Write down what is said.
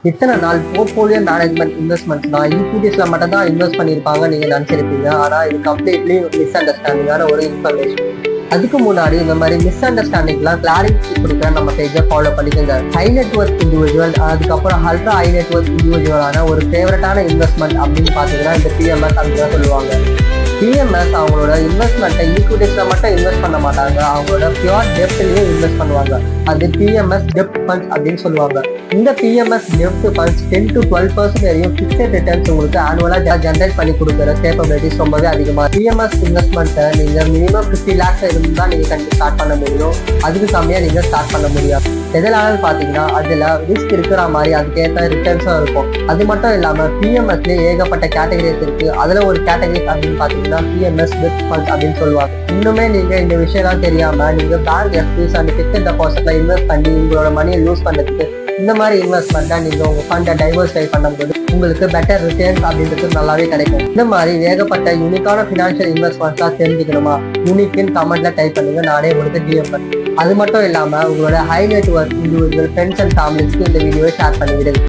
இத்தனை நாள் portfolio management investments தான் ஈக்விட்டிஸ்ல மட்டும் தான் இன்வெஸ்ட் பண்ணியிருப்பாங்க நீங்க நினைச்சிருப்பீங்க. ஆனா இது கம்ப்ளீட்லி மிஸ் அண்டர்ஸ்டாண்டிங்கான ஒரு இன்ஃபர்மேஷன். அதுக்கு முன்னாடி இந்த மாதிரி மிஸ் அண்டர்ஸ்டாண்டிங்லாம் கிளாரிட்டி கொடுக்குற நம்ம பேஜை ஃபாலோ பண்ணிக்கோங்க. ஹை நெட்வொர்க் இண்டிவிஜுவல், அதுக்கப்புறம் அல்ட்ரா ஹை நெட்வொர்க் இண்டிவிஜுவலான ஒரு ஃபேவரட்டான இன்வெஸ்ட்மெண்ட் அப்படின்னு பார்த்தீங்கன்னா இந்த பிஎம்எஸ் அப்படின்னு சொல்லுவாங்க. பிஎம்எஸ் அவங்களோட இன்வெஸ்ட்மெண்ட்டை ஈக்விட்டிஸ்ல மட்டும் இன்வெஸ்ட் பண்ண மாட்டாங்க, அவங்களோட பியூர் டெப்ட்லயே இன்வெஸ்ட் பண்ணுவாங்க. அது பிஎம்எஸ் டெப்ட் ஃபண்ட்ஸ் அப்படின்னு சொல்லுவாங்க. இந்த பிஎம்எஸ் டெப்ட் ஃபண்ட்ஸ் 10 to 12% வரையும் ஃபிக்ஸட் ரிட்டர்ன்ஸ் உங்களுக்கு ஆனுவலா ஜென்ரேட் பண்ணி கொடுக்குற கேப்பபிலிட்டிஸ் ரொம்பவே அதிகமாக. பிஎம்எஸ் இன்வெஸ்ட்மெண்ட்டை நீங்க மினிமம் 50 lakhs இருந்தா நீங்க கண்டிப்பாக ஸ்டார்ட் பண்ண முடியும். அதுக்கு கம்மியா நீங்க ஸ்டார்ட் பண்ண முடியாது. எதனால பாத்தீங்கன்னா அதுல ரிஸ்க் இருக்கிற மாதிரி அதுக்கேற்ற ரிட்டர்ன்ஸும் இருக்கும். அது மட்டும் இல்லாம பிஎம்எஸ்ல ஏகப்பட்ட கேட்டகரிஸ் இருக்கு. அதுல ஒரு கேட்டகரி அப்படின்னு பாத்தீங்கன்னா பிஎம்எஸ் டெப்ட் ஃபண்ட்ஸ் அப்படின்னு சொல்லுவாங்க. இன்னுமே நீங்க இந்த விஷயம்லாம் தெரியாம நீங்க பேங்க் எஃப்டிஸ் அண்ட் ஃபிக்ஸட் டெபாசிட்ல இன்வெஸ்ட் பண்ணி உங்களோட மணியை யூஸ் பண்றதுக்கு இந்த மாதிரி இன்வெஸ்ட்மெண்ட்டா நீங்க உங்க ஃபண்டை டைவர்சிஃபை பண்ணும்போது உங்களுக்கு பெட்டர் ரிட்டர்ன்ஸ் அப்படின்றது நல்லாவே கிடைக்கும். இந்த மாதிரி ஏகப்பட்ட யூனிக்கான ஃபினான்ஷியல் இன்வெஸ்ட்மெண்ட்ஸா தெரிஞ்சுக்கணுமா? யூனிக்னு கமெண்ட்ல டைப் பண்ணுங்க, நானே உங்களுக்கு டிஎம் பண்ணுறேன். அது மட்டும் இல்லாம உங்களோட high network individual friends and ஃபேமிலிஸ்க்கு இந்த வீடியோவை ஷேர் பண்ணிவிடுங்க.